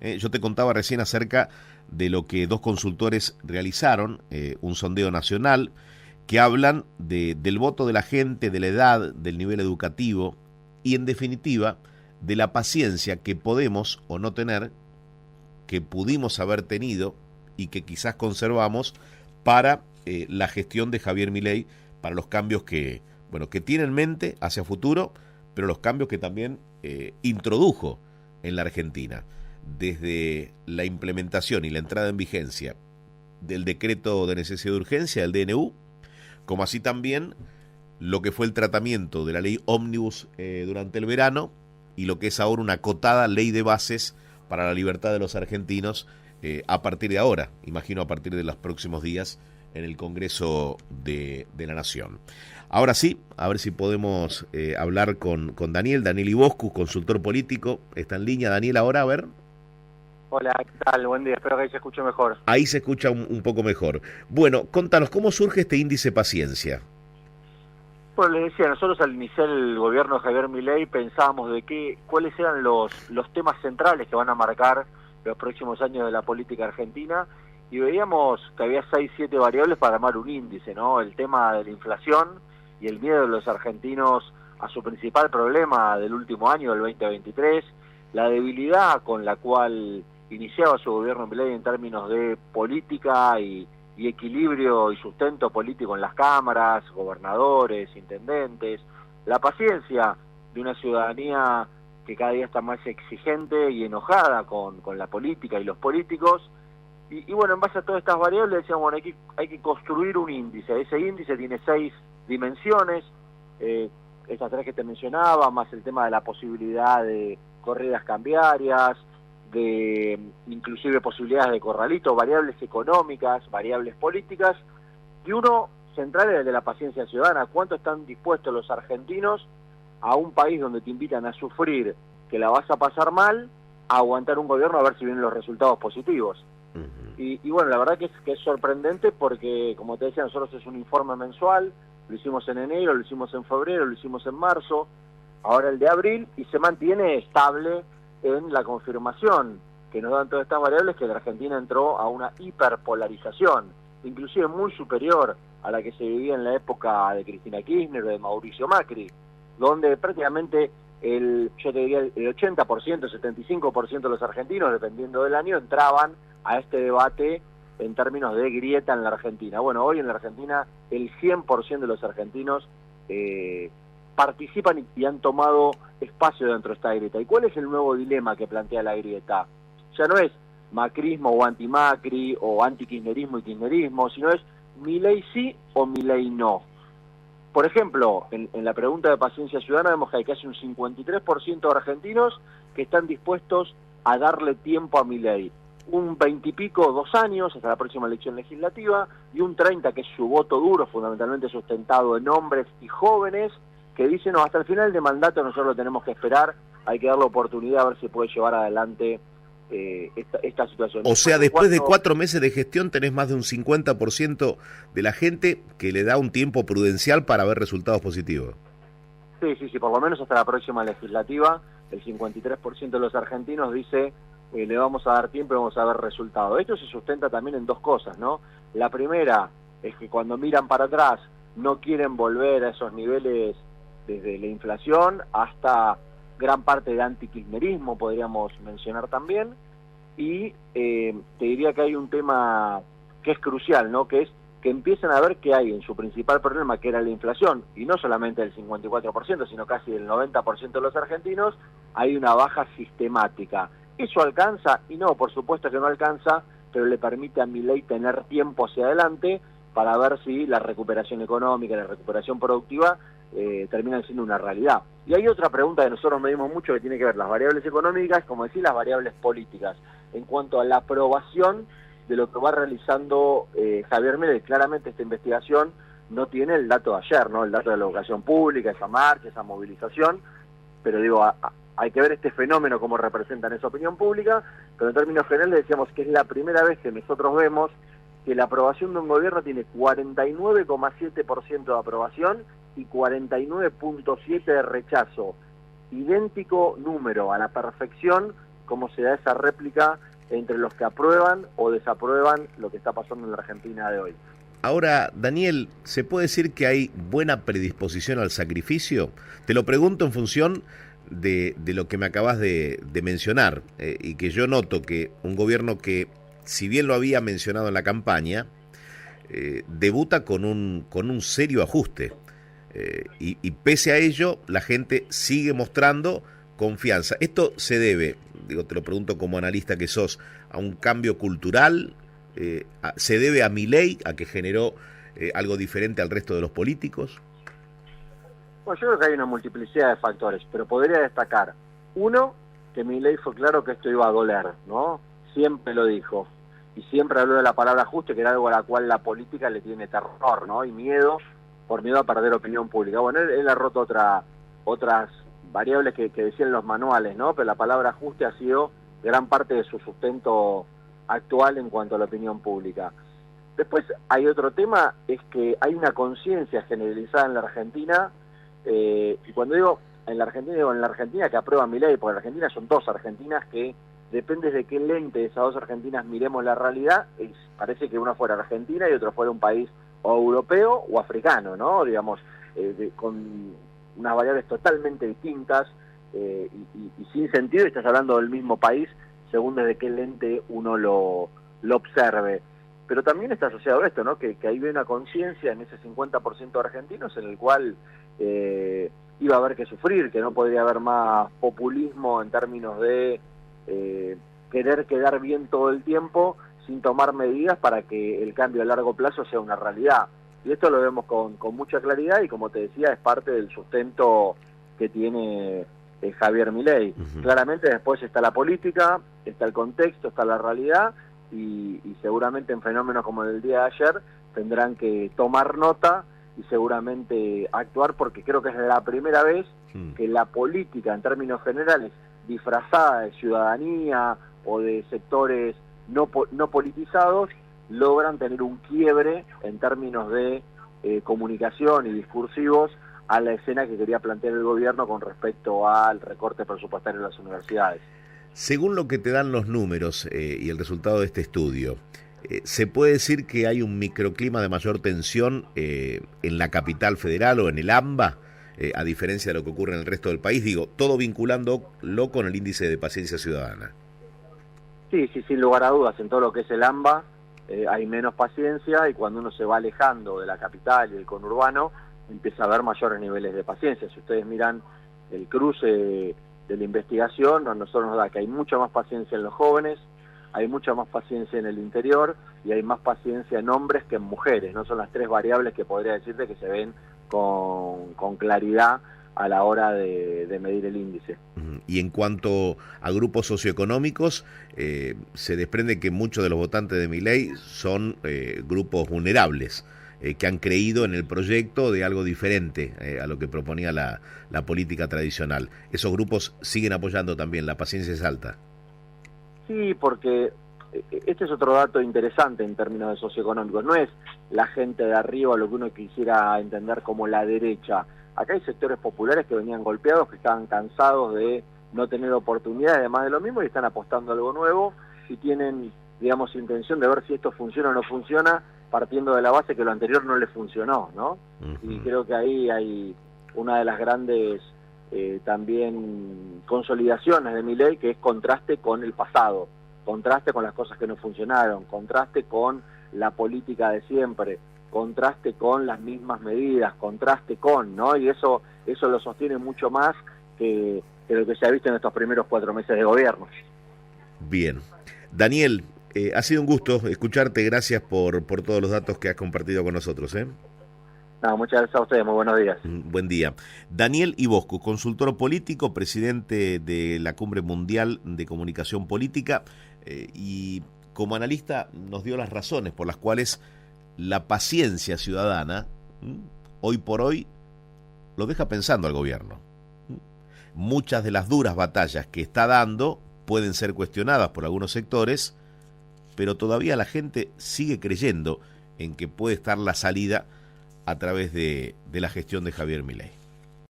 Yo te contaba recién acerca de lo que dos consultores realizaron, un sondeo nacional, que hablan del voto de la gente, de la edad, del nivel educativo y, en definitiva, de la paciencia que podemos o no tener, que pudimos haber tenido y que quizás conservamos para la gestión de Javier Milei, para los cambios que tiene en mente hacia futuro, pero los cambios que también introdujo en la Argentina, desde la implementación y la entrada en vigencia del decreto de necesidad de urgencia, del DNU, como así también lo que fue el tratamiento de la ley ómnibus durante el verano y lo que es ahora una acotada ley de bases para la libertad de los argentinos a partir de ahora, imagino a partir de los próximos días en el Congreso de la Nación. Ahora sí, a ver si podemos hablar con Daniel Iboscus, consultor político. Está en línea, Daniel, ahora, a ver. Hola, ¿qué tal? Buen día, espero que ahí se escuche mejor. Ahí se escucha un poco mejor. Bueno, contanos, ¿cómo surge este índice paciencia? Bueno, les decía, nosotros al iniciar el gobierno de Javier Milei pensábamos cuáles eran los temas centrales que van a marcar los próximos años de la política argentina, y veíamos que había 6, 7 variables para armar un índice, ¿no? El tema de la inflación y el miedo de los argentinos a su principal problema del último año, del 2023, la debilidad con la cual iniciaba su gobierno Milei en términos de política y equilibrio y sustento político en las cámaras, gobernadores, intendentes, la paciencia de una ciudadanía que cada día está más exigente y enojada con la política y los políticos. Y bueno, en base a todas estas variables decíamos, bueno, hay que construir un índice. Ese índice tiene 6 dimensiones, estas 3 que te mencionaba, más el tema de la posibilidad de corridas cambiarias, de inclusive posibilidades de corralito, variables económicas, variables políticas, y uno central es el de la paciencia ciudadana. ¿Cuánto están dispuestos los argentinos a un país donde te invitan a sufrir, que la vas a pasar mal, a aguantar un gobierno a ver si vienen los resultados positivos? Y bueno, la verdad que es sorprendente porque, como te decía, nosotros es un informe mensual, lo hicimos en enero, lo hicimos en febrero, lo hicimos en marzo, ahora el de abril, y se mantiene estable en la confirmación que nos dan todas estas variables, que la Argentina entró a una hiperpolarización, inclusive muy superior a la que se vivía en la época de Cristina Kirchner o de Mauricio Macri, donde prácticamente yo te diría el 80%, el 75% de los argentinos, dependiendo del año, entraban a este debate en términos de grieta en la Argentina. Bueno, hoy en la Argentina el 100% de los argentinos participan y han tomado espacio dentro de esta grieta. ¿Y cuál es el nuevo dilema que plantea la grieta? Ya no es macrismo o anti-macri o anti-kirchnerismo y kirchnerismo, sino es Milei sí o Milei no. Por ejemplo, en la pregunta de paciencia ciudadana vemos que hay casi un 53% de argentinos que están dispuestos a darle tiempo a Milei. Un 20 y pico, 2 años, hasta la próxima elección legislativa, y un 30 que es su voto duro, fundamentalmente sustentado en hombres y jóvenes, que dicen, no, hasta el final de mandato nosotros lo tenemos que esperar, hay que dar la oportunidad a ver si puede llevar adelante esta situación. O sea, después de 4 meses de gestión tenés más de un 50% de la gente que le da un tiempo prudencial para ver resultados positivos. Sí, por lo menos hasta la próxima legislativa, el 53% de los argentinos dice, le vamos a dar tiempo y vamos a ver resultados. Esto se sustenta también en 2 cosas, ¿no? La primera es que cuando miran para atrás no quieren volver a esos niveles desde la inflación hasta gran parte de antikirchnerismo, podríamos mencionar también, y te diría que hay un tema que es crucial, ¿no? Que es que empiezan a ver que hay en su principal problema, que era la inflación, y no solamente el 54%, sino casi el 90% de los argentinos, hay una baja sistemática. ¿Eso alcanza? Y no, por supuesto que no alcanza, pero le permite a Milei tener tiempo hacia adelante para ver si la recuperación económica, la recuperación productiva terminan siendo una realidad. Y hay otra pregunta que nosotros medimos mucho que tiene que ver las variables económicas, como decir, las variables políticas, en cuanto a la aprobación de lo que va realizando Javier Milei. Claramente esta investigación no tiene el dato de ayer, ¿no? El dato de la educación pública, esa marcha, esa movilización, pero digo, hay que ver este fenómeno como representa en esa opinión pública, pero en términos generales decíamos que es la primera vez que nosotros vemos que la aprobación de un gobierno tiene 49,7% de aprobación y 49,7% de rechazo. Idéntico número a la perfección cómo se da esa réplica entre los que aprueban o desaprueban lo que está pasando en la Argentina de hoy. Ahora, Daniel, ¿se puede decir que hay buena predisposición al sacrificio? Te lo pregunto en función de lo que me acabas de mencionar, y que yo noto que un gobierno que, si bien lo había mencionado en la campaña, debuta con un serio ajuste, y pese a ello la gente sigue mostrando confianza. ¿Esto se debe, digo, te lo pregunto como analista que sos, a un cambio cultural? ¿Se debe a Milei, a que generó algo diferente al resto de los políticos? Bueno, yo creo que hay una multiplicidad de factores, pero podría destacar, uno, que Milei fue claro que esto iba a doler, ¿no? Siempre lo dijo, y siempre habló de la palabra ajuste, que era algo a la cual la política le tiene terror, ¿no? Y miedo, por miedo a perder opinión pública. Bueno, él ha roto otras variables que decían los manuales, ¿no? Pero la palabra ajuste ha sido gran parte de su sustento actual en cuanto a la opinión pública. Después hay otro tema, es que hay una conciencia generalizada en la Argentina, y cuando digo en la Argentina que aprueba Milei, porque en la Argentina son dos Argentinas que, depende de qué lente de esas dos Argentinas miremos la realidad, parece que una fuera Argentina y otra fuera un país o europeo o africano, ¿no? Digamos, con unas variables totalmente distintas y sin sentido, y estás hablando del mismo país según desde qué lente uno lo observe. Pero también está asociado a esto, ¿no? Que hay una conciencia en ese 50% de argentinos en el cual iba a haber que sufrir, que no podría haber más populismo en términos de querer quedar bien todo el tiempo sin tomar medidas para que el cambio a largo plazo sea una realidad. Y esto lo vemos con mucha claridad y, como te decía, es parte del sustento que tiene Javier Milei. Claramente después está la política, está el contexto, está la realidad, y seguramente en fenómenos como el día de ayer tendrán que tomar nota y seguramente actuar, porque creo que es la primera vez que la política, en términos generales, disfrazada de ciudadanía o de sectores no politizados, logran tener un quiebre en términos de comunicación y discursivos a la escena que quería plantear el gobierno con respecto al recorte presupuestario de las universidades. Según lo que te dan los números y el resultado de este estudio, ¿se puede decir que hay un microclima de mayor tensión en la capital federal o en el AMBA, a diferencia de lo que ocurre en el resto del país? Digo, todo vinculándolo con el índice de paciencia ciudadana. Sí, sin lugar a dudas, en todo lo que es el AMBA hay menos paciencia, y cuando uno se va alejando de la capital y del conurbano, empieza a haber mayores niveles de paciencia. Si ustedes miran el cruce de la investigación, a nosotros nos da que hay mucha más paciencia en los jóvenes, hay mucha más paciencia en el interior y hay más paciencia en hombres que en mujeres, ¿no? Son las tres variables que podría decirte que se ven con claridad a la hora de medir el índice. Y en cuanto a grupos socioeconómicos, se desprende que muchos de los votantes de Milei son grupos vulnerables, que han creído en el proyecto de algo diferente a lo que proponía la política tradicional. ¿Esos grupos siguen apoyando también? ¿La paciencia es alta? Sí, porque este es otro dato interesante en términos de socioeconómicos. No es la gente de arriba lo que uno quisiera entender como la derecha. Acá hay sectores populares que venían golpeados, que estaban cansados de no tener oportunidades, además de lo mismo, y están apostando a algo nuevo y tienen, digamos, intención de ver si esto funciona o no funciona, partiendo de la base que lo anterior no le funcionó, ¿no? Y creo que ahí hay una de las grandes también consolidaciones de Milei, que es contraste con el pasado, contraste con las cosas que no funcionaron, contraste con la política de siempre, contraste con las mismas medidas, contraste con, ¿no? Y eso lo sostiene mucho más que lo que se ha visto en estos primeros 4 meses de gobierno. Bien. Daniel, ha sido un gusto escucharte, gracias por todos los datos que has compartido con nosotros, ¿eh? No, muchas gracias a ustedes, muy buenos días. Buen día. Daniel Iboscu, consultor político, presidente de la Cumbre Mundial de Comunicación Política, y como analista nos dio las razones por las cuales la paciencia ciudadana hoy por hoy lo deja pensando al gobierno. Muchas de las duras batallas que está dando pueden ser cuestionadas por algunos sectores, pero todavía la gente sigue creyendo en que puede estar la salida a través de la gestión de Javier Milei.